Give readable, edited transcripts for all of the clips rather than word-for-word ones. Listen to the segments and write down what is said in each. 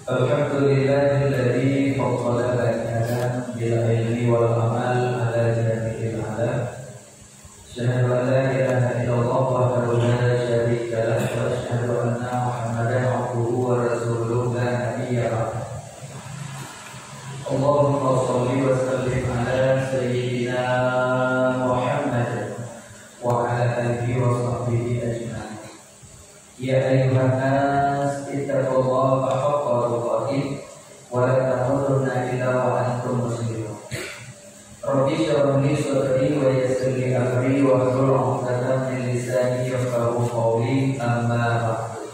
Alhamdulillahilladzi faddala bani Adam bil ilmi wal amal ala jami'il alam. Asyhadu an la ilaha illallah wahdahu la syarika lah wa asyhadu anna Muhammadan abduhu wa rasuluhu la nabiyya ba'dahu. Allahumma shalli wa sallim ala sayyidina Muhammad wa ala alihi wa sahbihi ajma'in. Ya ayyuhan nas ittaqullaha haqqa tuqatih wa la tamutunna illa wa antum muslimun. Rabbi shrah li sadri wa yassir li amri wa hlul 'uqdatam min lisani yafqahu qawli, amma ba'du.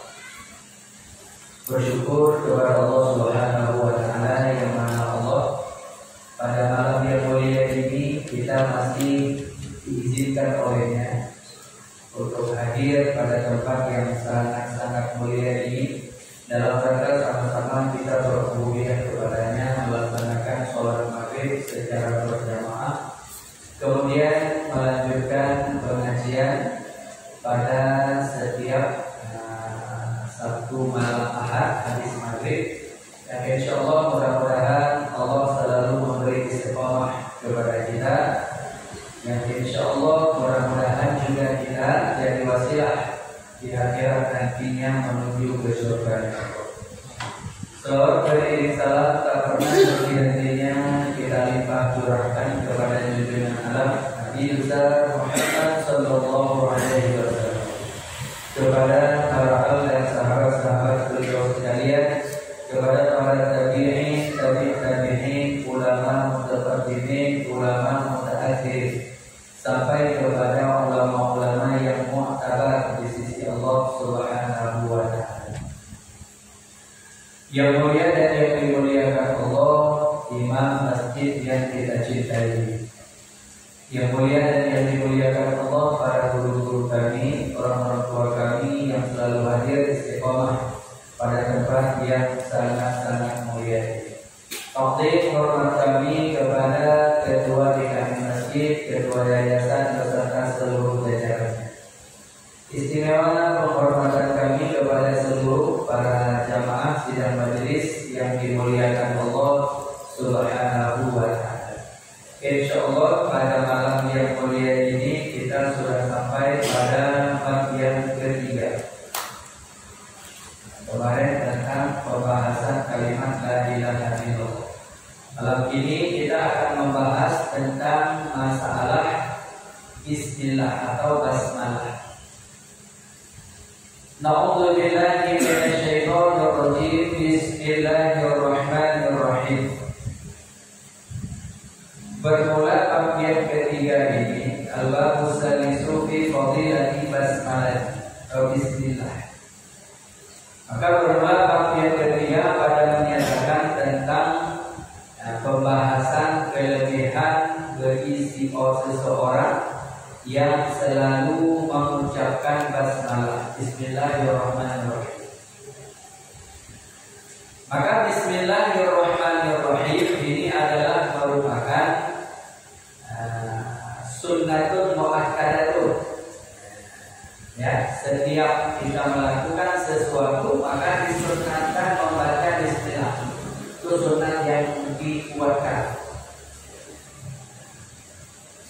Bersyukur kepada Allah Subhanahu wa taala yang mana Allah pada malam yang mulia ini kita masih diizinkan olehnya untuk hadir pada tempat yang sangat-sangat mulia ini dalam rangka sama-sama kita berhubungan kepadanya melaksanakan sholat maghrib secara berjamaah, kemudian melanjutkan pengajian pada setiap Sabtu malam Ahad habis maghrib, dan insya Allah mudah-mudahan Allah selalu memberi istiqomah kepada kita, yang insya Allah mudah-mudahan juga kita jadi wasilah di akhirat nantinya menuju ke surga. Salawat beriring salam tak pernah henti-hentinya kita limpah curahkan kepada junjungan alam Nabi besar Muhammad sallallahu alaihi wasallam, kepada para al dan sahabat-sahabat beliau sekalian, kepada para tabi'in, tabi'in, ulama mutaqaddimin, ulama mutaakhirin, sampai kepada ulama-ulama yang mu'tabar di sisi Allah Subhanahu wa taala. Yang mulia dan yang dimuliakan Allah, imam masjid yang kita cintai. Yang mulia dan yang dimuliakan Allah, para guru-guru kami, orang-orang tua kami yang selalu hadir istiqomah pada tempat yang sangat-sangat mulia ini. Takdim hormat kami kepada ketua DKM Masjid, ketua yayasan beserta seluruh jajarannya. Istimewa penghormatan kami kepada seluruh para jamaah sidang majelis yang dimuliakan Allah Subhanahu wa taala. Insyaallah pada malam yang mulia ini kita sudah sampai pada bab yang ketiga. Kemarin tentang pembahasan kalimat la ilaha illallah. Malam ini kita akan membahas tentang masalah bismillah atau basmalah. Na'udzu billahi minasyaitonir rajim. Bismillahirrahmanirrahim. Bermula bab yang ketiga ini, al-babu salisu fi fadilati basmalah atau bismillah. Maka bermula bab yang ketiga pada menyatakan tentang pembahasan kelebihan bagi seseorang yang selalu mengucapkan basmalah, bismillahirrahmanirrahim. Maka bismillahirrahmanirrahim ini adalah merupakan sunnatun muakkadatun. Ya, setiap kita melakukan sesuatu maka disunnatkan membaca bismillah. Itu sunnat yang dikuatkan.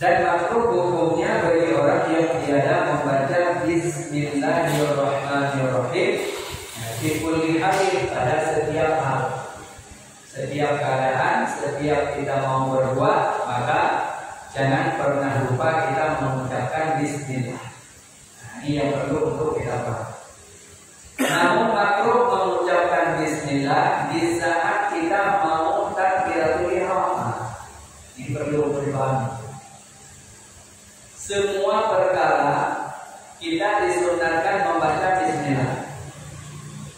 Dan makruh hukumnya bagi orang yang tiada membaca bismillahirrahmanirrahim di kulli halin, pada setiap hal, setiap keadaan, setiap kita mau berbuat, maka jangan pernah lupa kita mengucapkan bismillah. Ini yang perlu untuk kita paham. Namun makruh mengucapkan bismillah di saat kita mau takbiratul ihram. Ini perlu dipahami. Semua perkara kita disunatkan membaca bismillah.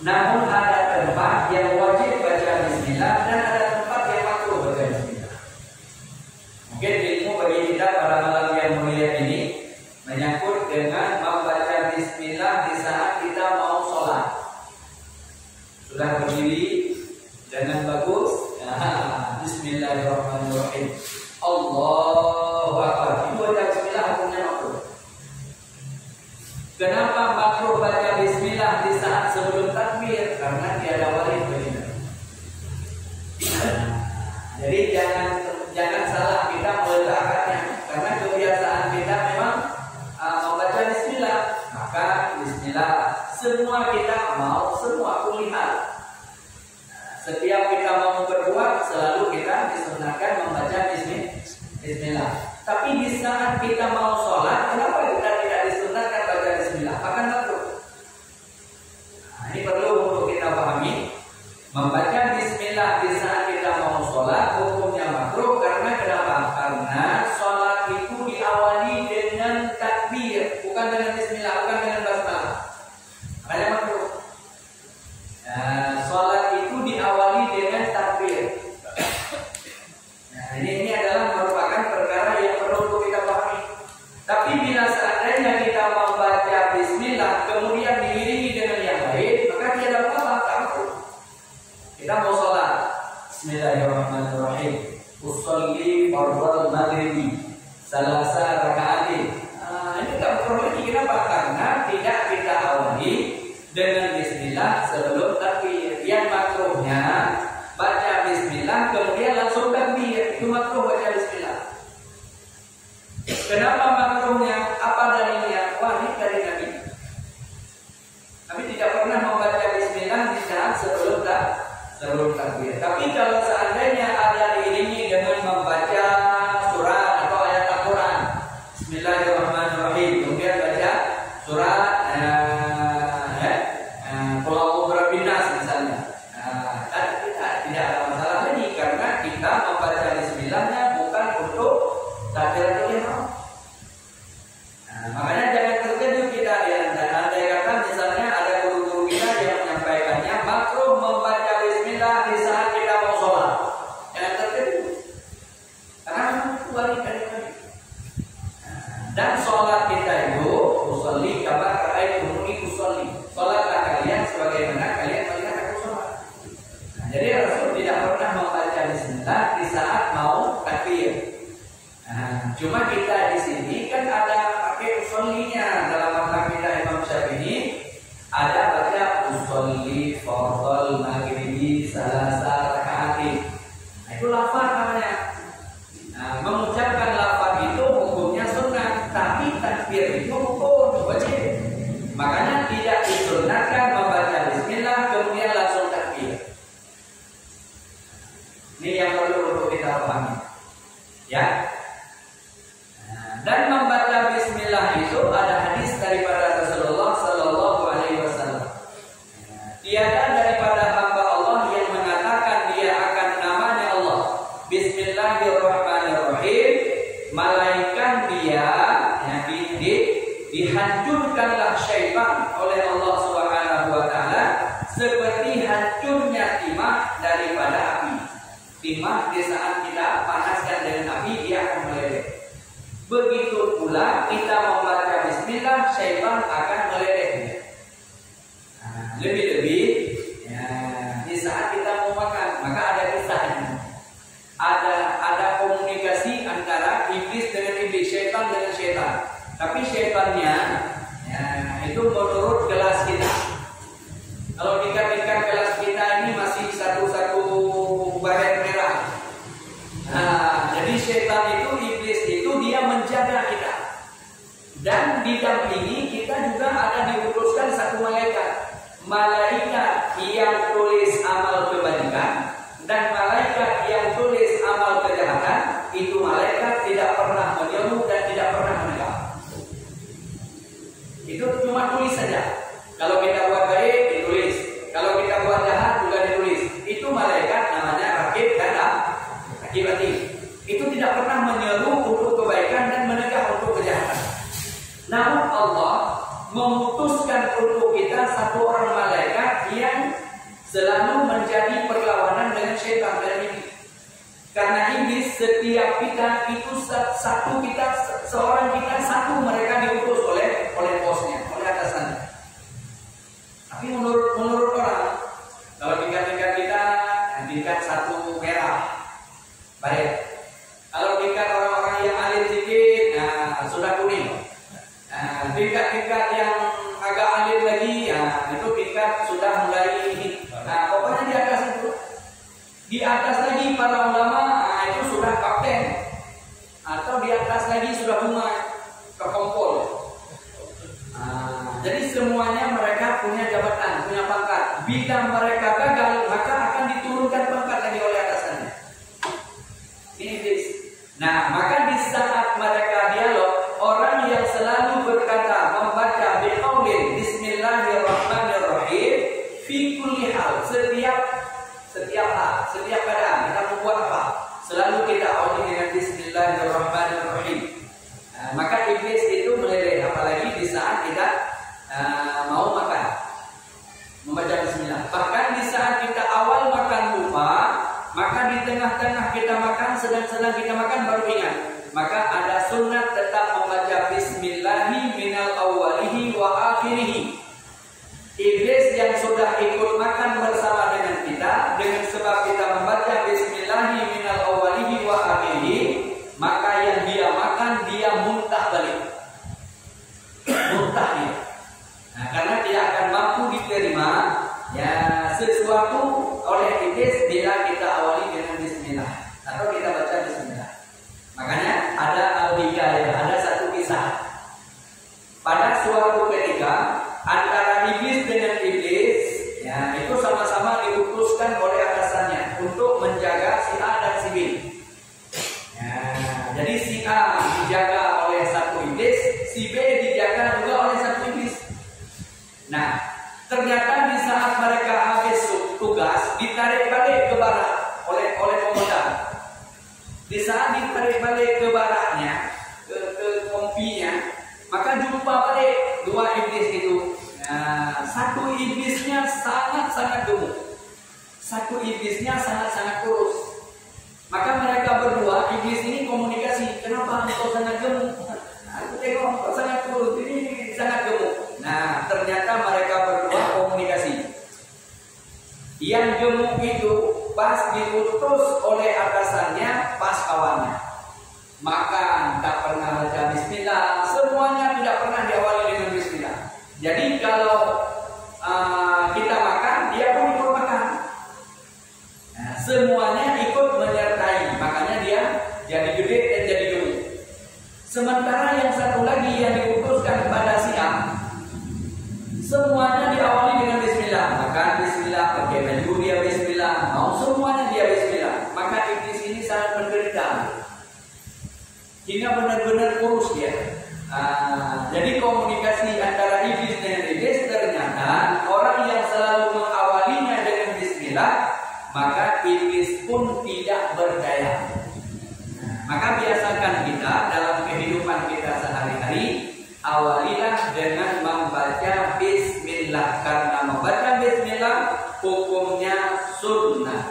Namun ada tempat yang wajib baca bismillah dan ada tempat yang makruh baca bismillah. Mungkin ilmu bagi kita pada malam yang mulia ini menyangkut dengan membaca bismillah di saat kita mau sholat. Sudah berdiri dengan bagus, bismillahirrahmanirrahim, Allahu Akbar. Itu baca bismillah hukumnya makruh. Kenapa makruh baca bismillah di saat sebelum takbir? Karena tiada wali baginda. Jadi jangan salah kita meletakkannya, karena kebiasaan kita memang membaca Bismillah. Maka Bismillah semua kita mau, semua kulihat. Setiap kita mau berbuat selalu kita disunahkan membaca Bismillah. Tapi di saat kita mau sholat, kenapa kita tidak disunahkan baca Bismillah? Akan makruh. Nah, ini perlu untuk kita pahami. Membaca Bismillah di saat kita mau sholat hukumnya makruh. Karena kenapa? Karena sholat itu diawali dengan takbir, bukan dengan Bismillah, bukan dengan basmalah. Makanya makruh. Sholat itu diawali dengan takbir. Nah, ini adalah merupakan perkara yang perlu untuk kita pahami. Tapi bila seandainya kita membaca Bismillah kemudian diiringi dengan yang lain, maka tiada masalah, tak makruh. Kita mau sholat, Bismillahirrahmanirrahim. Usolli fardhal maghribi salasa rakaatin. Ini tak perlu lagi. Kenapa? Karena tidak kita awali dengan Bismillah sebelum takbir. Yang makruhnya baca Bismillah kemudian langsung takbir. Itu makruh baca Bismillah. Kenapa makruhnya? Apa dalilnya? Wah, ini dari Nabi. Nabi tidak pernah membaca Bismillah di saat sebelum takbir. Tapi kalau seandainya ada diiringi dengan membaca surat atau ayat Al-Quran, Bismillahirrahmanirrahim, kemudian baca surat Qul a'udzu birabbin nas misalnya, tidak ada masalah lagi, karena kita membaca Bismillahnya bukan untuk takbiratul ihram. Makanya jangan terkejut kita ya. Dan andai kata misalnya ada guru-guru kita yang menyampaikannya makruh membaca Bismillah di saat kita mau sholat, jangan terkejut, karena kembali dari Nabi. Dan sholat kita itu usolli kama ra'aitumuni usolli. Sholatlah kalian sebagaimana kalian melihat aku sholat. Jadi Rasul tidak pernah membaca Bismillah di saat mau takbir. Cuma kita di sini kan ada pakai usollinya. Dalam mazhab kita Imam Syafi'i ada baca usolli fardhal maghribi salasa rakaatin. Itu lafaz namanya. Mengucapkan lafaz itu hukumnya sunnah, tapi takbir itu hukum wajib. Makanya tidak disunnahkan membaca Bismillah kemudian langsung takbir. Ini yang perlu untuk kita pahami, ya. Dan membaca Bismillah itu ada hadis daripada Rasulullah Sallallahu Alaihi Wasallam. Tiada daripada hamba Allah yang mengatakan dia akan namanya Allah Bismillahirrahmanirrahim, malaikat dia dihancurkanlah syaitan oleh Allah Subhanahu Wa Taala seperti hancurnya timah daripada api. Timah di saat kita panaskan dengan api dia akan meleleh. Begitu pula kita membaca Bismillah, syaitan akan meleleh. Lebih-lebih ya, di saat kita mau makan, maka ada kisahnya. Ada komunikasi antara iblis dengan iblis, syaitan dengan syaitan. Tapi syaitannya ya, itu menurut gelas kita. Kalau tingkat gelas kita ini masih satu-satu baret merah. Jadi syaitan itu, iblis itu dia menjaga kita. Dan di dampingi kita juga ada diutuskan satu malaikat. Malaikat yang tulis amal kebajikan dan malaikat yang tulis amal kejahatan. Itu malaikat tidak pernah menyuruh dan tidak pernah menekan. Itu cuma tulis saja. Kalau kita buat baik ditulis, kalau kita buat jahat juga ditulis. Itu malaikat namanya rakib dan akib. Itu tidak pernah menyeru untuk kebaikan dan menegak untuk kejahatan. Namun Allah memutuskan untuk kita satu orang malaikat yang selalu menjadi perlawanan dengan syaitan dan iblis. Karena iblis setiap kita itu satu kita, seorang kita satu, mereka diutus oleh bosnya, oleh atasannya. Tapi menurut orang, kalau tingkat kita tingkat satu merah, baik. Kalau tingkat orang-orang yang alim sedikit, nah sudah kuning. Tingkat-tingkat yang agak alim lagi, ya itu tingkat sudah mulai ini. Pokoknya di atas itu, di atas lagi para ulama Jadi semuanya mereka punya jabatan, punya pangkat. Bila mereka gagal, maka akan diturunkan pangkat lagi oleh atasannya. Ini iblis. Nah, maka di saat mereka dialog, orang yang selalu berkata, membaca biqaulin Bismillahirrahmanirrahim fi kulli hal, setiap hal, setiap keadaan kita membuat apa, selalu kita awali dengan Bismillahirrahmanirrahim. Nah, maka iblis itu meleleh, apalagi di saat kita mau makan, membaca Bismillah. Bahkan di saat kita awal makan lupa, maka di tengah-tengah kita makan, sedang-sedang kita makan baru ingat, maka ada sunat tetap membaca Bismillahi minal awwalihi wa akhirihi. Iblis yang sudah ikut makan bersama dengan kita, dengan sebab kita membaca Bismillahi minal awwalihi wa akhirihi, maka yang dia makan dia muntah balik, muntah dia. Nah, karena tidak akan mampu diterima ya sesuatu oleh iblis bila kita awali dengan Bismillah atau kita baca Bismillah. Makanya ada al-hikayah, ada satu kisah. Pada suatu ketika antara iblis dengan iblis, ya itu sama-sama diutuskan oleh atasannya untuk menjaga si A dan si B. Ya, jadi si A dijaga oleh satu iblis, si B dijaga juga oleh satu iblis. Nah, ternyata di saat mereka habis tugas ditarik balik ke barak oleh komandan. Di saat ditarik balik ke baraknya, ke kompinya, maka jumpa balik dua iblis itu. Nah, satu iblisnya sangat-sangat gemuk, satu iblisnya sangat-sangat kurus. Maka mereka berdua iblis ini komunikasi, kenapa engkau sangat gemuk? Aku tengok engkau sangat kurus, ini sangat gemuk. Nah, ternyata mereka berdua komunikasi. Yang gemuk itu pas diutus oleh atasannya, pas kawannya. Makan tak pernah baca Bismillah, semuanya tidak pernah diawali dengan Bismillah. Jadi kalau kita makan, dia pun ikut makan. Nah, semuanya ikut menyertai, makanya dia jadi gede dan jadi gemuk. Sementara yang satu lagi yang diutuskan kepada si A, semuanya diawali dengan Bismillah. Makan Bismillah, pakai baju dia Bismillah, mau semuanya dia Bismillah. Maka iblis ini sangat menderita, hingga benar-benar kurus dia. Jadi komunikasi antara iblis dengan iblis, ternyata orang yang selalu mengawalinya dengan Bismillah, maka iblis pun tidak berdaya. Maka biasakan kita dalam kehidupan kita sehari-hari, awalilah dengan membaca Bismillah, karena membaca Bismillah hukumnya sunnah.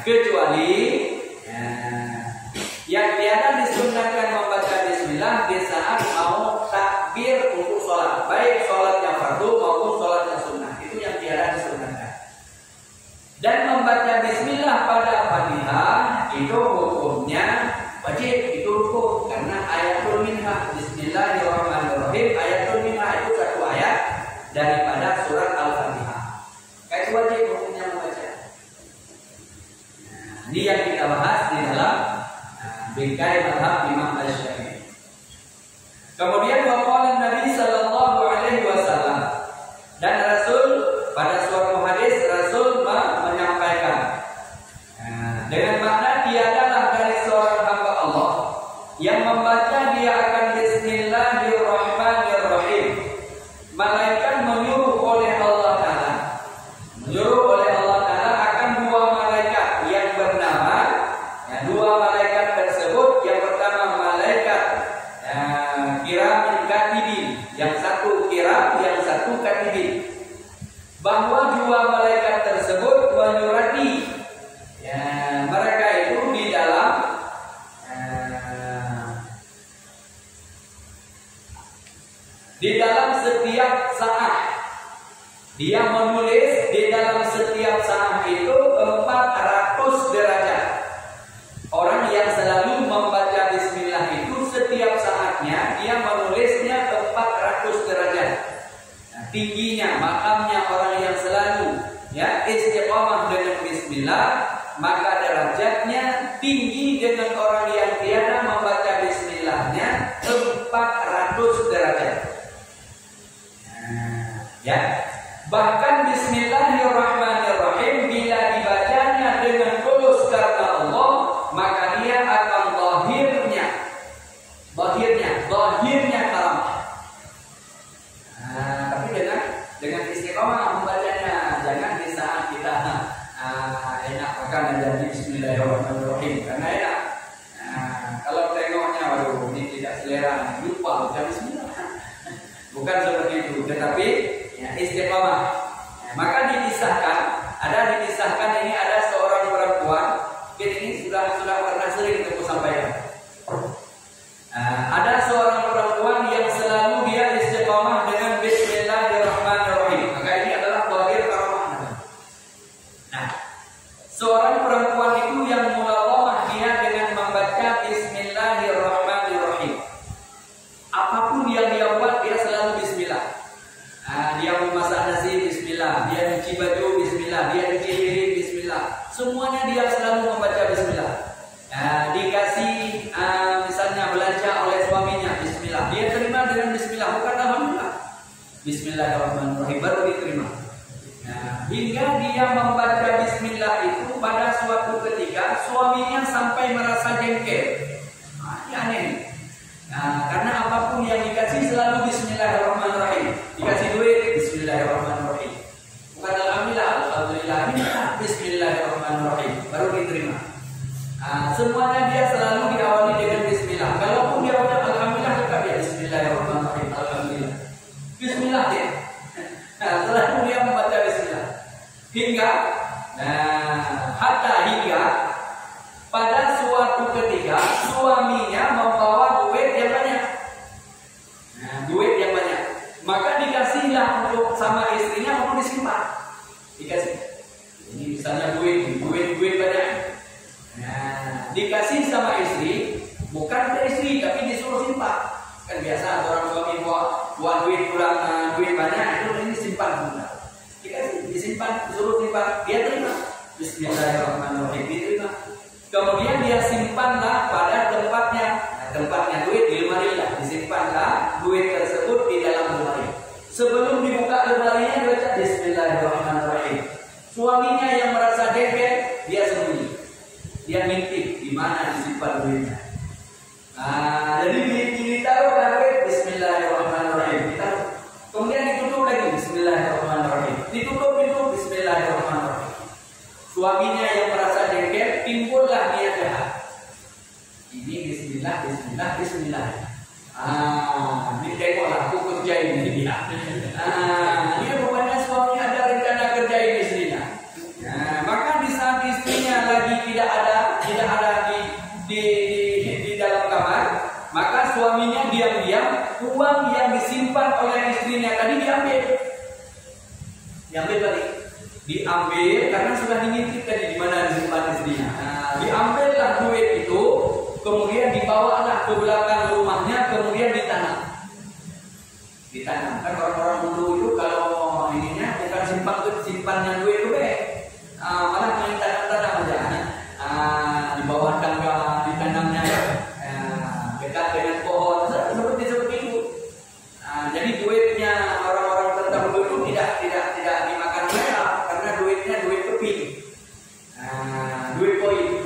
Kecuali yang tiada disunnahkan membaca Bismillah di saat mau takbir untuk sholat, baik sholat yang fardu maupun sholat yang sunnah, itu yang tiada disunnahkan. Dan membaca Bismillah pada Fatihah itu hukumnya wajib, itu rukun, karena ayatul minha, Bismillahirrahmanirrahim, ayatul minha itu satu ayat daripada surat Al-Fatihah. Itu wajib hukumnya membaca. Nah, ini yang kita bahas di dalam bingkai mazhab Imam Asy-Syafi'i. Kemudian waqala Nabi sallallahu alaihi wasallam, dan Rasul pada suatu hadis Rasul menyampaikan dengan makna tiadalah dari seorang hamba Allah yang membaca dia akan Bismillahirrahmanirrahim, malaikat menyuruh oleh Allah Ta'ala, akan dua malaikat yang bernama, dua malaikat tersebut, yang pertama malaikat kiramin katibin, yang satu kiram, yang satu katibin, bahwa dua malaikat tersebut menyurati mereka itu di dalam setiap saat. Dia menulis di dalam setiap saat itu 400 derajat. Orang yang selalu membaca Bismillah itu setiap saatnya dia menulisnya 400 derajat. Nah, tingginya, makamnya orang yang selalu istiqamah dengan Bismillah, maka derajatnya tinggi dengan orang yang tiada membaca Bismillahnya 400 derajat. Bahkan Bismillahirrahmanirrahim bila dibacanya dengan tulus karena Allah, maka dia akan zahirnya karamah. Tapi dengan istiqomah membacanya, jangan di saat kita enak makan dan jadi Bismillahirrahmanirrahim karena enak. Kalau tengoknya, waduh ini tidak selera, lupa baca Bismillah. Bukan seperti itu, tetapi ya, istiqomah. Maka dipisahkan ini ada seorang perempuan, ini sudah pernah sering kita sampaikan. Ada seorang perempuan yang selalu dia istiqomah dengan Bismillahirrahmanirrahim. Maka ini adalah zahir karamah. Nah, seorang perempuan itu yang mulawamah dia dengan membaca Bismillahirrahmanirrahim. Apapun yang dia buat, dia selalu Bismillah. Dia memasak nasi Bismillah, dia cuci baju Bismillah, dia cuci piring Bismillah. Semuanya dia selalu membaca Bismillah. Dikasih misalnya belanja oleh suaminya Bismillah, dia terima dengan Bismillah, bukan alhamdulillah. Bismillahirrahmanirrahim baru diterima. Hingga dia membaca Bismillah itu pada suatu ketika suaminya sampai merasa jengkel. Ini aneh. Karena apapun yang dikasih selalu Bismillahirrahmanirrahim. Dikasih duit Bismillahirrahmanirrahim. Bukan alhamdulillah ini Bismillahirrahmanirrahim baru diterima. Semuanya dia selalu diawali dengan Bismillah. Kalaupun dia ucap alhamdulillah, tetap dia Bismillahirrahmanirrahim. Alhamdulillah. Bismillah dia. Selalu dia membaca Bismillah. Hingga pada suatu ketika suaminya membawa duit yang banyak. Maka dikasihlah untuk sama istrinya untuk disimpan. Dikasih. Ini misalnya duit banyak. Dikasih sama istri, bukan ke istri tapi disuruh simpan. Kan biasa orang suami buat duit kurang duit banyak itu ini simpan. Dikasih, disimpan, disuruh simpan, dia terima. Bismillahirrahmanirrahim diterima. Kemudian dia simpanlah pada tempatnya duit di lemari lah, disimpanlah duit tersebut di dalam lemari. Sebelum dibuka lemarinya dia baca Bismillahirrahmanirrahim. Suaminya yang merasa jengkel, dia sembunyi. Dia ngintip di mana disimpan duitnya. Jadi ditaruh duit Bismillahirrahmanirrahim. Ditaruh. Kemudian ditutup lagi Bismillahirrahmanirrahim. Ditutup pintu Bismillahirrahmanirrahim. Suaminya yang merasa jengkel, timbullah niat jahat. Ini Bismillah. Ini tengoklah aku kerja ini dia. Dia rupanya suami ada rencana kerja ini istrinya. Maka di saat istrinya lagi tidak ada di dalam kamar, maka suaminya diam-diam uang yang disimpan oleh istrinya tadi diambil balik. Diambil karena sudah diintip tadi di mana disimpan istrinya. Diambillah duit itu, kemudian dibawalah ke belakang rumahnya, kemudian ditanam. Kan orang-orang dulu itu kalau ininya bukan simpannya duit itu malah main tanam aja. Di bawah tangga ditanamnya dekat dengan pohon seperti itu. Jadi duitnya orang-orang terdahulu itu tidak dimakan mereka karena duitnya duit keping, duit koin.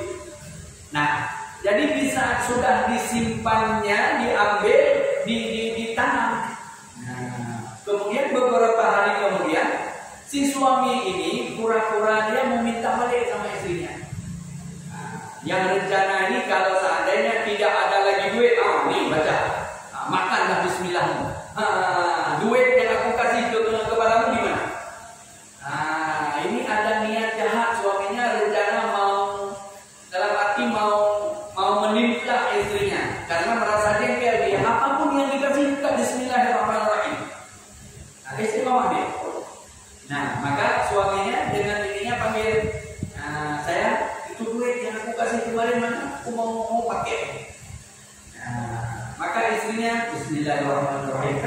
Jadi bisa sudah disimpannya diambil ditanam. Kemudian beberapa hari kemudian si suami ini pura-pura dia meminta balik sama istrinya. Yang rencana ini kalau seandainya tidak ada lagi duit, nih baca, makanlah Bismillahmu. Duit yang aku kasih kepadamu di mana? Ini ada niat jahat suaminya, rencana dalam arti mau menimpa istrinya karena merasa jengkel dia. Apapun yang dikasih ke Bismillahirrahmanirrahim. Istiqomah dia. Maka suaminya dengan dirinya panggil, saya itu duit yang aku kasih kemarin mana? Aku mau pakai. Maka istrinya Bismillahirrahmanirrahim.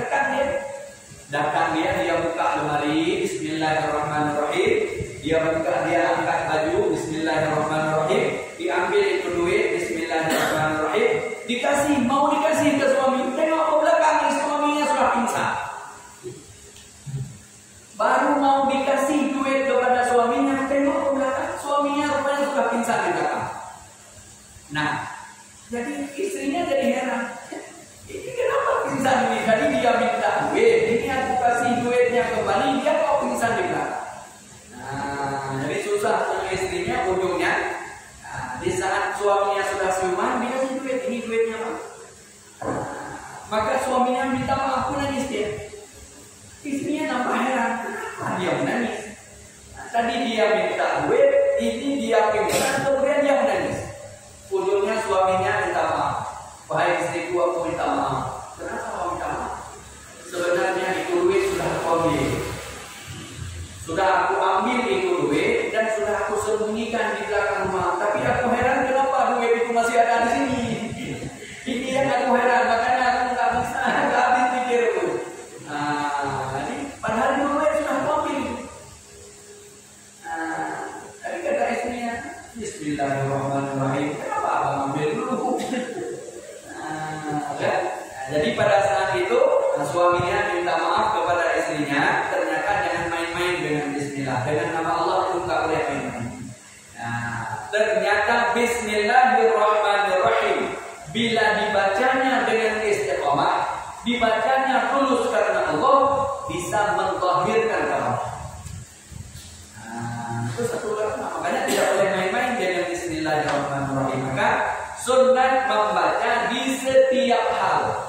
Datang dia buka lemari Bismillahirrahmanirrahim. Dia angkat baju Bismillahirrahmanirrahim. Diambil itu duit Bismillahirrahmanirrahim. Mau dikasih ke suami. Tengok ke belakang suaminya sudah pingsan. baru mau dikasih duit kepada suaminya, tengok ke belakang, suaminya rupanya sudah pingsan di belakang. Nah, jadi istrinya jadi heran. Ini kenapa pingsan ini? Tadi dia minta duit, ini aku kasih duitnya kembali, dia kok pingsan di belakang. Nah, jadi susah sama istrinya ujungnya. Nah, di saat suaminya sudah siuman, dia kasih duit, ini duitnya apa? Maka suaminya minta maaf, pun nangis dia. Istrinya nampak heran, kenapa dia menangis? Nah, tadi dia minta duit, ini dia pingsan, kemudian dia menangis. Ujungnya suaminya minta maaf. Wahai istriku, aku minta maaf. Kenapa kau minta maaf? Sebenarnya itu duit sudah aku ambil. Sudah aku ambil itu duit dan sudah aku sembunyikan di belakang rumah. Tapi aku heran kenapa duit itu masih ada di sini. Ini yang aku heran, makanya aku nggak habis pikir itu. Nah, jadi padahal duit sudah aku ambil. Nah, tadi kata istrinya, Bismillahirrahmanirrahim. Kenapa abang ambil dulu? Jadi pada saat itu suaminya minta maaf kepada istrinya. Ternyata jangan main-main dengan Bismillah, dengan nama Allah itu nggak boleh main-main. Nah, ternyata Bismillahirrahmanirrahim bila dibacanya dengan istiqomah, dibacanya tulus karena Allah, bisa menggahirkan Allah. Nah, itu satu karena makanya tidak boleh main-main dengan Bismillahirrahmanirrahim. Maka sunat membaca di setiap hal.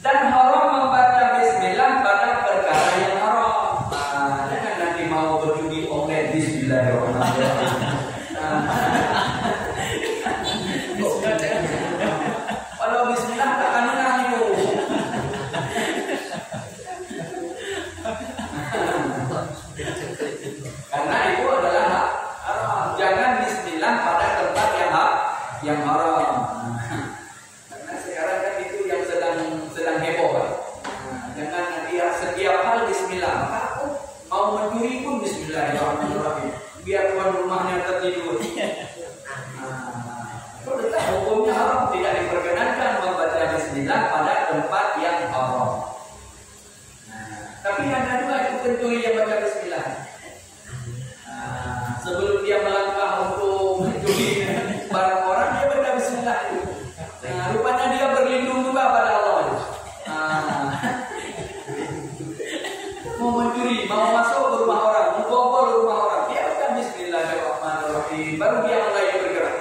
Dan haram membaca bismillah pada perkara yang haram. Nah, jangan nanti mau berjudi online Bismillahirrahmanirrahim. Kalau bismillah tak akan itu. Karena itu adalah haram. Jangan bismillah pada tempat yang haram. Karena sekarang kan itu yang sedang heboh kan. Jangan nanti setiap hal bismillah. Maka aku mau mencuri pun Bismillahirrahmanirrahim. Biar tuan rumahnya tertidur. Itu tetap hukumnya haram, tidak diperkenankan membaca bismillah pada tempat yang haram. Tapi ada juga itu pencuri yang baca bismillah. Sebelum dia melangkah untuk mencuri barang orang, dia baca bismillah itu. Nah, rupanya dia berlindung juga pada Allah. Mau mencuri, mau masuk ke rumah orang, membobol rumah orang, dia baca Bismillahirrahmanirrahim, baru dia mulai bergerak.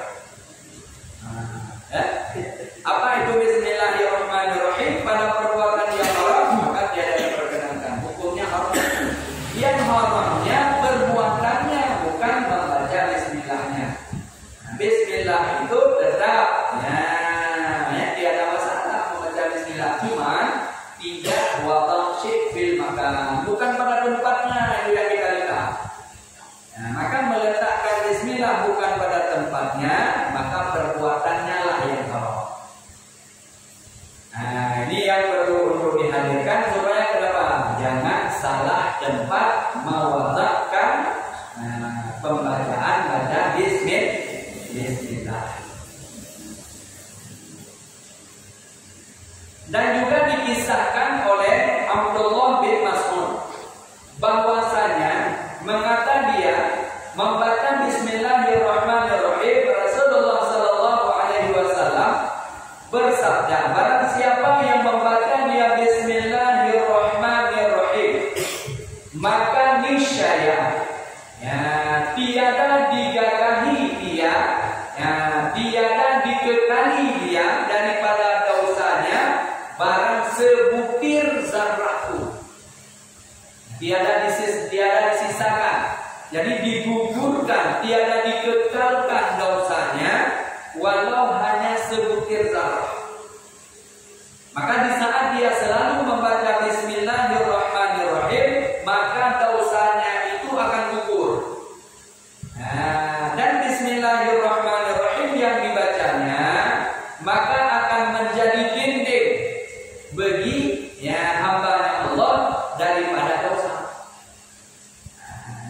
Apa itu Bismillahirrahmanirrahim? Pada perbuatan yang haram maka tidak diperkenankan. Hukumnya haram. Yang haramnya perbuatannya, bukan membaca Bismillahnya. Bismillah itu tetap, tiada masalah membaca Bismillah. Cuman tidak watasik fil makan, bukan pada tempatnya yang kita lihat. Nah, maka meletakkan Bismillah bukan pada tempatnya, maka perbuatannya lah yang haram. Nah, ini yang perlu untuk dihadirkan supaya kenapa? Jangan salah tempat mewazakkan pembacaan baca Bismillah. Dan juga dikisahkan oleh Abdullah bin Mas'ud bahwasanya mengata dia membaca Bismillahirrahmanirrahim, Rasulullah sallallahu alaihi wasallam bersabda, barang siapa yang membaca dia Bismillahirrahmanirrahim, maka niscaya tiada digagahi dia, tiada dikekali dia daripada dosanya barang sebutir zarrah pun. Tiada disisakan, jadi digugurkan, tiada dikekalkan dosanya walau hanya sebutir zarrah. Maka di saat dia selalu membaca Bismillahirrahmanirrahim, maka dosanya itu akan gugur. Dan Bismillahirrahmanirrahim yang dibacanya maka akan menjadi dinding bagi hamba Allah daripada dosa.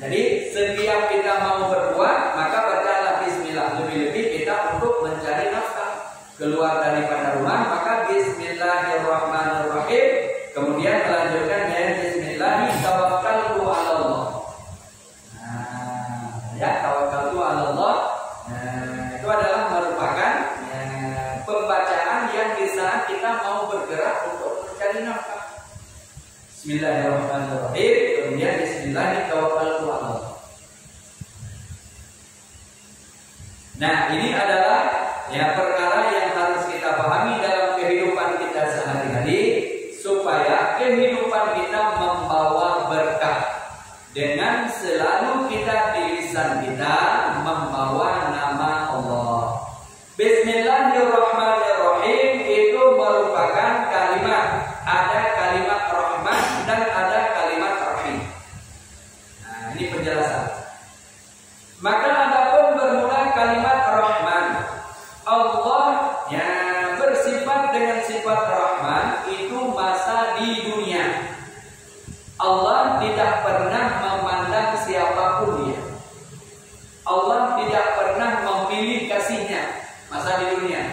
Jadi setiap kita mau berbuat, maka bacalah Bismillah. Lebih-lebih kita untuk mencari nafkah keluar daripada rumah, maka Bismillahirrahmanirrahim nafkah. Bismillahirrahmanirrahim. Kemudian Bismillahirrahmanirrahim. Nah, ini adalah ya perkara yang harus kita pahami dalam kehidupan kita sehari-hari supaya kehidupan kita membawa berkah dengan selalu kita di lisan kita membawa nama Allah. Bismillahirrahmanirrahim itu merupakan kalimat, ada kalimat rahman dan ada kalimat rahim. Nah, ini penjelasan. Maka adapun bermula kalimat rahman, Allah yang bersifat dengan sifat rahman itu masa di dunia. Allah tidak pernah memandang siapapun dia. Allah tidak pernah memilih kasihnya masa di dunia.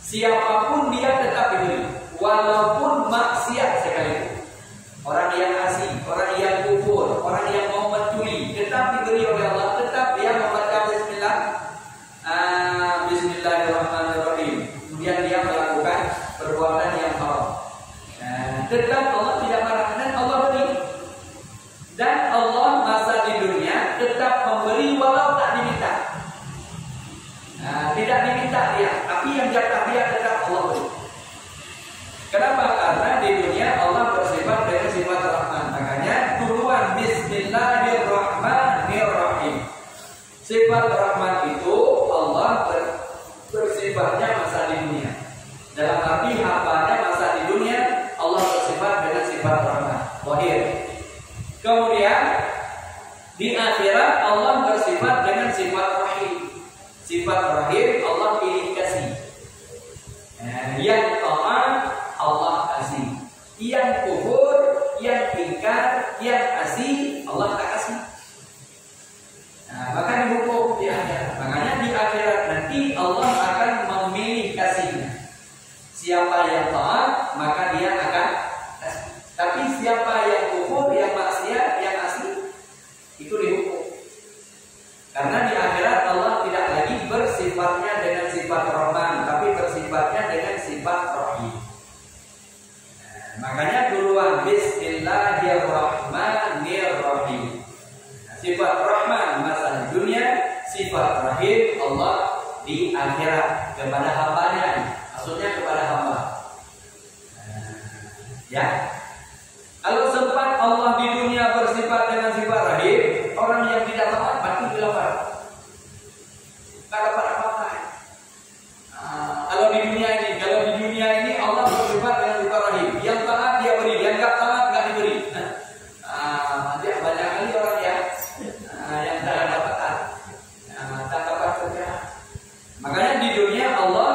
Siapapun dia tetap diberi, walaupun maksiat sekalipun. Orang yang asing, orang yang kufur, orang yang mau mencuri, tetap diberi oleh Allah, tetap dia membaca Bismillahirrahmanirrahim. Kemudian dia melakukan perbuatan yang haram. Tetap Allah tidak marah dan Allah beri. Dan Allah masa di dunia tetap memberi walau tak diminta. Tidak diminta dia, tapi yang jatah dia tetap Allah beri. Kenapa? Karena di dunia Allah bersifat dengan sifat Rahman. Makanya duluan Bismillahirrahmanirrahim. Sifat Rahman itu Allah bersifatnya masa di dunia. Dalam arti hambanya masa di dunia, Allah bersifat dengan sifat Rahman. Wahir. Kemudian di akhirat Allah bersifat dengan sifat Rahim. Sifat Rahim Allah pilih kasih. Yang taat Allah kasih, yang kufur, yang ingkar, yang asih Allah tak kasih. Maka dihukum di akhirat. Makanya di akhirat nanti Allah akan memilih kasihnya. Siapa yang taat maka dia akan kasih. Tapi siapa yang kufur, yang maksiat, yang asih itu dihukum. Karena di akhirat Allah tidak lagi bersifatnya dengan sifat Rahman, tapi bersifatnya dengan sifat Rahim. Makanya duluan Bismillahirrahmanirrahim. Sifat Rahman masa di dunia, sifat Rahim Allah di akhirat kepada hambanya. Maksudnya kepada hamba. Ya. Kalau sempat Allah di dunia bersifat dengan sifat Rahim, orang yang tidak taat pasti dilapar. Tak dapat apa-apa. Kalau di dunia ini Allah bersifat dengan sifat Rahim. Yang taat dia beri, yang enggak taat enggak diberi. Nanti banyak kali orang yang tak dapat taat. Tak dapat kerja. Makanya di dunia Allah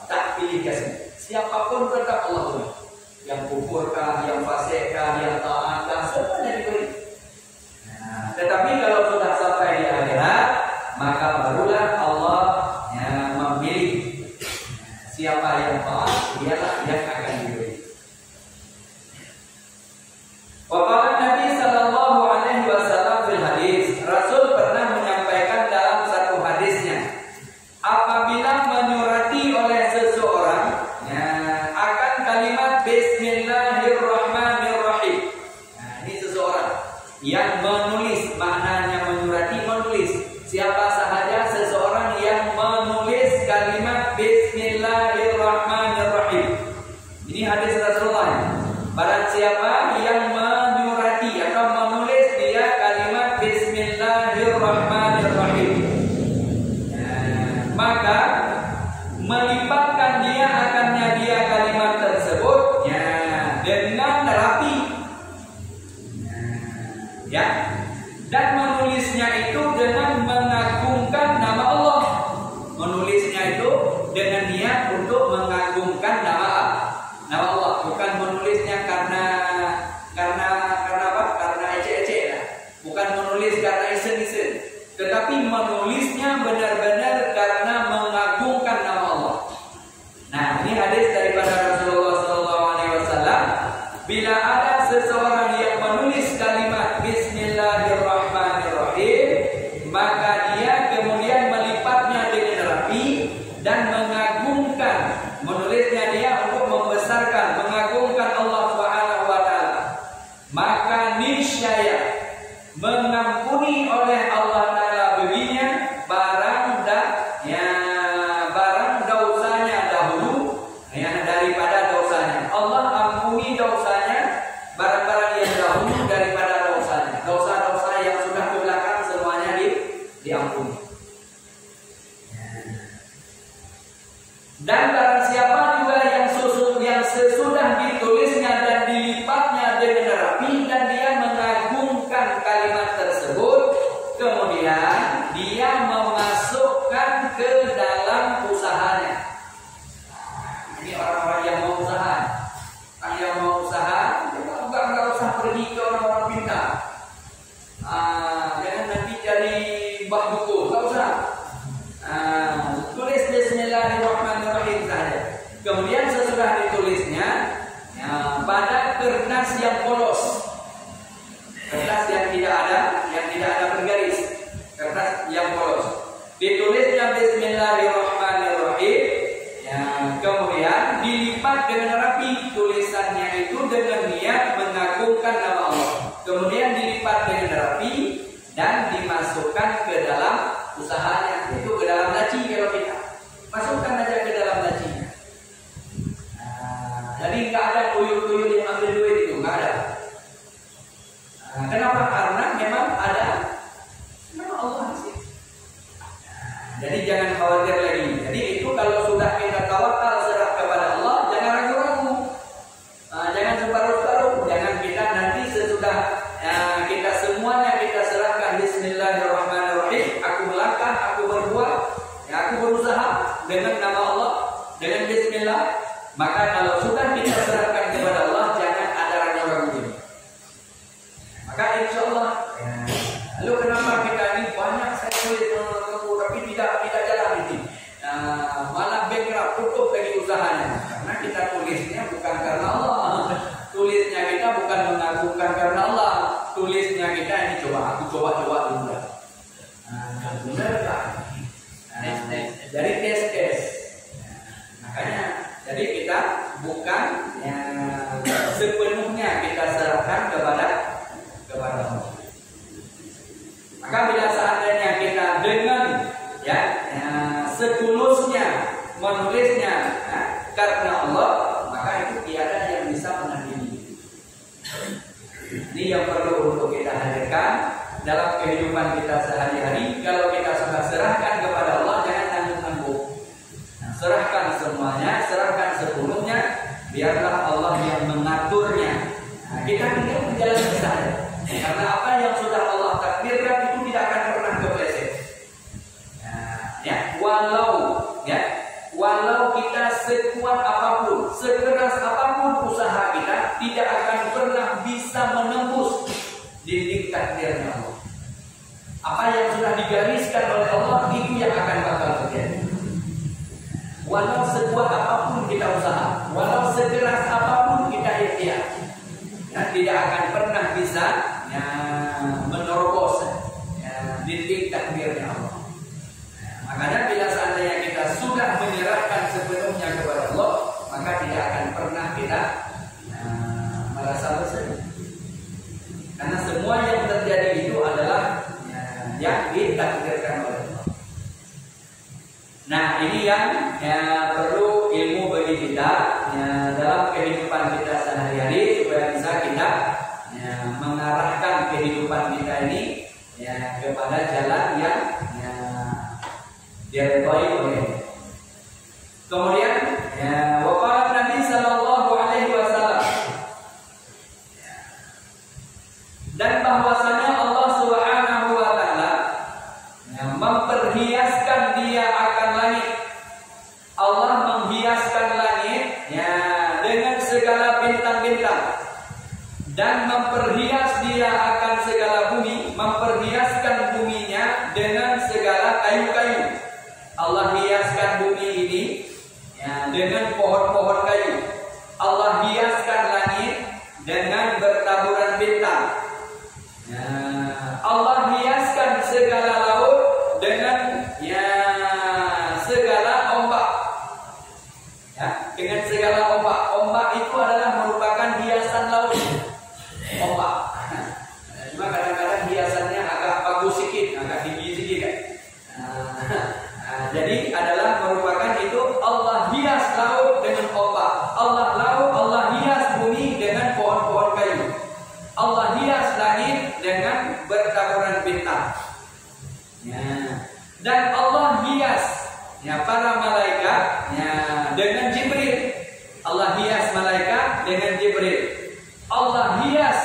tak pilih kasih. Siapapun tetap Allah beri. Yang kufurkah, yang fasikkah, yang taatkah, semuanya diberi. Tetapi kalau sudah sampai di akhirat, maka barulah Allah yang memilih siapa yang taat, dialah yang akan diberi. Waqala Nabi sallallahu alaihi wasallam fil hadis, Rasul pernah menyampaikan dalam satu hadisnya, apabila menyurati oleh seseorang akan kalimat Bismillahirrahmanirrahim. Ini seseorang yang menulis, maknanya menyurati, menulis. Siapa sahaja seseorang yang menulis kalimat Bismillahirrahmanirrahim. Ini hadis Rasulullah. Barang siapa yang menyurati atau menulis dia kalimat Bismillahirrahmanirrahim, maka melipatkan dia akannya dia kalimat tersebut dengan rapi. Dan menulisnya itu dengan mengagungkan nama Allah. Menulisnya itu dengan niat untuk mengagungkan nama Allah, bukan menulisnya karena apa? Karena ecek-ecek lah. Bukan menulis karena iseng-iseng, tetapi menulisnya benar-benar karena mengagungkan nama Allah. Nah, ini hadis daripada Rasulullah SAW. Bila ada seseorang yang menulis kalimat Bismillahirrahmanirrahim, maka dia kemudian melipatnya dengan rapi dan mengagungkan, menulisnya dia untuk membesarkan, mengagungkan Allah niscaya mengampuni oleh Allah Ta'ala baginya barang dosanya dahulu daripada dosanya. Allah ampuni dosanya barang-barang yang dahulu daripada dosanya. Dosa-dosa yang sudah ke belakang semuanya diampuni. Dan barang siapa juga yang sesudah ditulisnya dan dilipatnya dengan rapi dan dia mengagungkan kalimat tersebut, kemudian dia memasukkan ke dalam usahanya. Ini orang-orang yang mau usaha. Yang mau usaha, enggak usah pergi ke orang-orang pintar. Jangan nanti jadi bah buku, enggak usah. Tulis Bismillahirrahmanirrahim saja. Kemudian sesudah ditulisnya pada kertas yang polos, kertas yang tidak ada bergaris, kertas yang polos, ditulisnya Bismillahirrahmanirrahim. Kemudian dilipat dengan rapi tulisannya itu dengan niat mengagungkan nama Allah. Kemudian dilipat dengan rapi dan dimasukkan ke dalam usahanya, yaitu ke dalam laci. Kalau kita masukkan aja ke dalam lacinya. Jadi nggak ada tuyul-tuyul yang ambil duit itu, nggak ada. Kenapa? Karena memang ada nama Allah di situ. Jadi jangan khawatir lagi. Jadi itu kalau sudah kita tawakal serah kepada Allah, jangan ragu-ragu, jangan separuh-paruh, jangan kita nanti sesudah kita semuanya kita serahkan Bismillahirrahmanirrahim. Aku melangkah, aku berbuat, aku berusaha dengan nama Allah, dengan Bismillah. Maka kalau sudah kita serahkan kepada Allah, jangan ada ragu-ragu ini. Maka insya Allah. Lalu kenapa kita ini banyak saya tulis tapi tidak jalan ini? Malah bankrupt, tutup lagi usahanya. Karena kita tulisnya bukan karena Allah. Tulisnya kita bukan mengagungkan karena Allah. Tulisnya kita ini aku coba dulu. Benar tak? Dari tes. Makanya jadi kita bukan sepenuhnya kita serahkan kepada Allah. Maka bila seandainya kita dengan setulusnya menulisnya karena Allah, maka itu tiada yang bisa menandingi. Ini yang perlu untuk kita hadirkan dalam kehidupan kita sehari-hari. Kalau kita sudah serahkan kepada Allah, jangan tanggung-tanggung. Serahkan semuanya, serahkan sepenuhnya, biarlah Allah yang mengaturnya. Kita tinggal menjalani saja. Karena apa yang sudah Allah takdirkan itu tidak akan pernah kepleset. Walau kita sekuat apapun, sekeras apapun usaha kita, tidak akan pernah bisa menembus dinding takdirnya Allah. Apa yang sudah digariskan oleh Allah itu yang akan bakal terjadi. Walau sekuat apapun kita usaha, walau sekeras apapun kita ikhtiar, tidak akan pernah bisa menerobos dinding takdirnya Allah. Makanya bila seandainya kita sudah menyerahkan sepenuhnya kepada Allah, maka tidak akan pernah kita merasa bersedih. Karena semua yang terjadi itu adalah yang ditakdirkan oleh Allah. Nah, ini yang perlu ilmu bagi kita dalam kehidupan kita sehari-hari, supaya bisa kita mengarahkan kehidupan kita ini kepada jalan yang diridhai oleh. Kemudian waqala Nabi sallallahu alaihi wasallam, dan bahwasanya Allah Subhanahu wa taala memperhiaskan dia akan langit. Allah menghiaskan langit dengan segala bintang-bintang, dan memperhias dia akan segala bumi, memperhiaskan buminya dengan segala kayu-kayu. Allah hiaskan bumi ini dengan pohon-pohon kayu. Allah hiaskan langit dengan bertaburan bintang. Allah hiaskan segala laut dengan segala ombak. Dengan segala ombak. Ombak itu adalah merupakan hiasan laut. Ombak.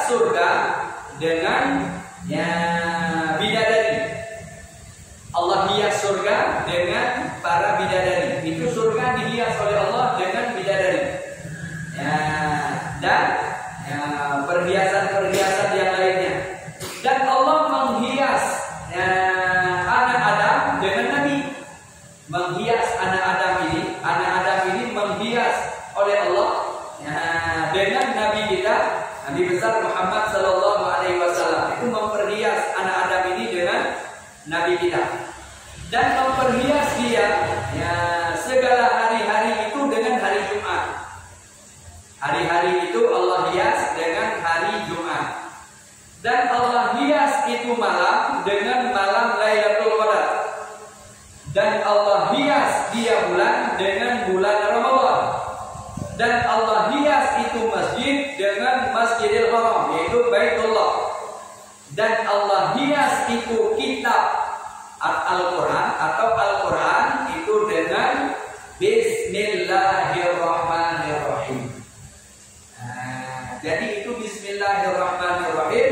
hias surga dengan bidadari. Allah hias surga dengan para bidadari. Itu surga dihias oleh Allah dengan bidadari. Dan perhiasan-perhiasan yang lainnya. Dan Allah menghias anak Adam dengan Nabi. Menghias anak Adam ini menghias oleh Allah dengan Nabi kita, Nabi besar Muhammad sallallahu alaihi wasallam. Itu memperhias anak Adam ini dengan Nabi kita. Dan memperhias dia segala hari-hari itu dengan hari Jumat. Hari-hari itu Allah hias dengan hari Jumat. Dan Allah hias itu malam dengan malam Lailatul Qadar. Dan Allah hias dia bulan dengan bulan Ramadan. Dan Allah hias itu masjid dengan Masjidil Haram, yaitu Baitullah. Dan Allah hias itu kitab Al-Quran atau Al-Quran itu dengan Bismillahirrahmanirrahim. Jadi itu Bismillahirrahmanirrahim.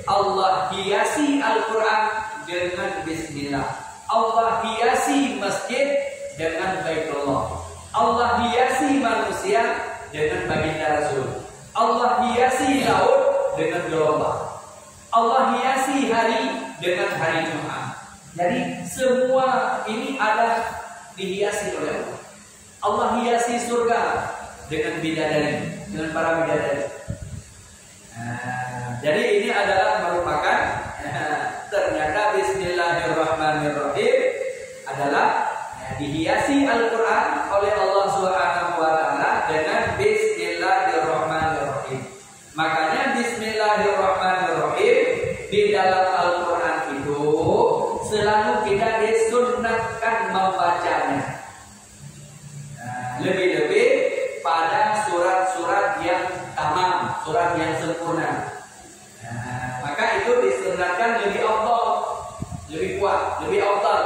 Allah hiasi Al-Quran dengan Bismillah. Allah hiasi masjid dengan Baitullah. Allah hiasi manusia dengan baginda Rasul. Allah hiasi laut dengan gelombang. Allah hiasi hari dengan hari Jumat. Jadi semua ini ada dihiasi oleh Allah. Allah hiasi surga dengan bidadari, dengan para bidadari. Jadi ini adalah merupakan ternyata Bismillahirrahmanirrahim adalah dihiasi Al-Quran oleh Allah Subhanahu wa Ta'ala dengan Bismillahirrahmanirrahim. Makanya Bismillahirrahmanirrahim di dalam Al-Quran itu selalu kita disunnahkan membacanya. Lebih-lebih pada surat-surat yang tamam, surat yang sempurna. Maka itu disunnahkan lebih afdal, lebih kuat, lebih afdal.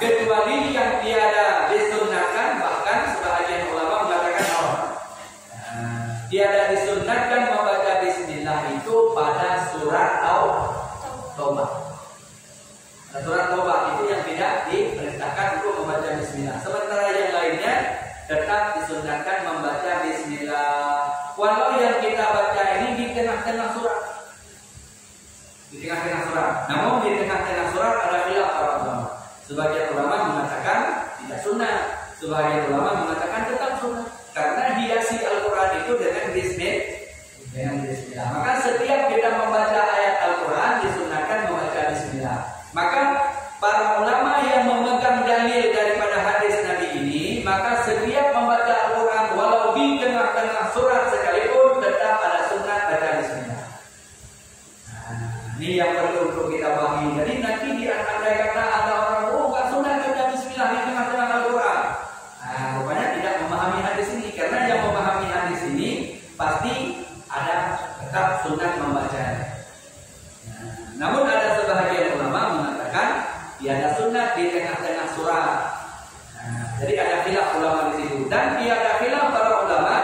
Kecuali yang tiada disunnahkan, bahkan sebahagian ulama mengatakan tiada disunnahkan membaca Bismillah itu pada surat Taubah. Surat Taubah itu yang tidak diperintahkan untuk membaca Bismillah. Sementara yang lainnya tetap disunnahkan membaca Bismillah. Walau yang kita baca ini di tengah-tengah surat. Di tengah-tengah surat. Namun di tengah-tengah surat ada khilaf para ulama. Sebagian ulama mengatakan tidak sunnah. Sebagian ulama mengatakan tetap sunnah. Karena hiasi Al-Quran itu dengan Bismillah. Maka setiap kita membaca ayat Al-Quran disunnahkan membaca Bismillah. Maka para ulama yang memegang dalil daripada hadis Nabi ini, maka setiap membaca Al-Quran walau di tengah-tengah surat sekalipun tetap ada sunnah baca Bismillah. Ini yang perlu untuk kita pahami. Jadi nanti di andai kata ada orang nggak sunnah baca Bismillah di tengah-tengah Al-Quran. Rupanya tidak memahami hadis ini, karena yang memahami hadis ini pasti ada tetap sunnah membacanya. Namun ada sebahagian ulama mengatakan tiada sunnah di tengah-tengah surat. Jadi ada khilaf ulama di situ, dan tiada khilaf para ulama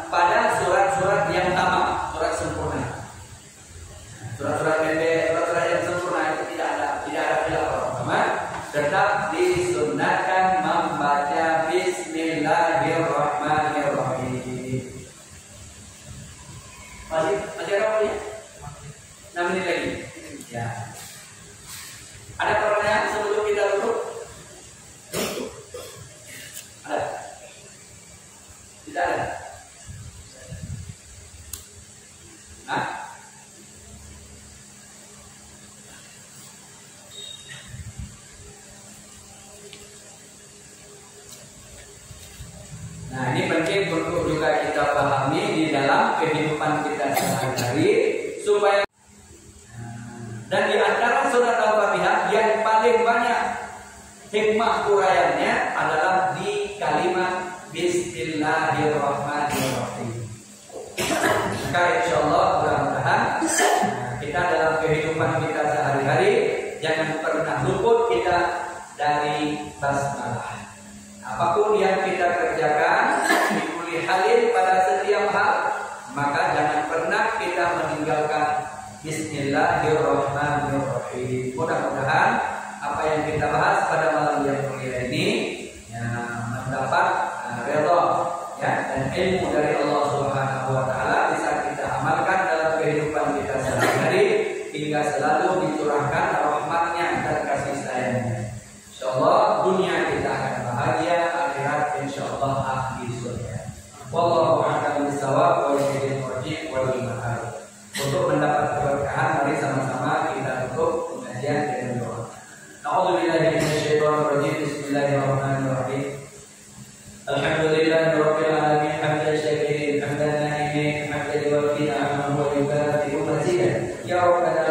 pada surat-surat yang tamam, surat sempurna. Surat-surat pendek, surat-surat yang sempurna itu tidak ada khilaf para ulama. Tetap disunnahkan membaca Bismillahirrahmanirrahim. Masih ada apa ya? 6 menit lagi. Ya. Ada pertanyaan sebelum kita tutup? Ada? Tidak ada? Hah? Nah, ini penting untuk juga kita pahami di dalam kehidupan kita sehari-hari supaya. Dan di antara surat Al-Fatihah yang paling banyak hikmah uraiannya adalah di kalimat Bismillahirrahmanirrahim. Maka insyaallah mudah-mudahan kita dalam kehidupan kita sehari-hari jangan pernah luput kita dari basmalah. Apapun yang kita kerjakan, di kulli halin pada setiap hal, maka jangan pernah kita meninggalkan Bismillahirrahmanirrahim. Mudah-mudahan apa yang kita bahas pada malam yang mulia ini ya, mendapat redha ya, dan ilmu dari Allah Subhanahu wa taala bisa kita amalkan dalam kehidupan kita sehari-hari hingga selalu dicurahkan rahmatnya dan kasih sayangnya. Insyaallah dunia kita akan bahagia, akhirat insyaallah ahli surga. Wallahu a'lam bishawab wa ilaihi marji' wal ma'ab. Untuk mendapat keberkahan mari sama-sama kita tutup pengajian dengan doa. A'udzubillahi minasyaitonir rajim. Bismillahirrahmanirrahim. Alhamdulillahirabbil alamin hamdan syakirin hamdan na'imin hamdan yuwaffi ni'amahu wa yukafi'u mazidah. Ya rabbana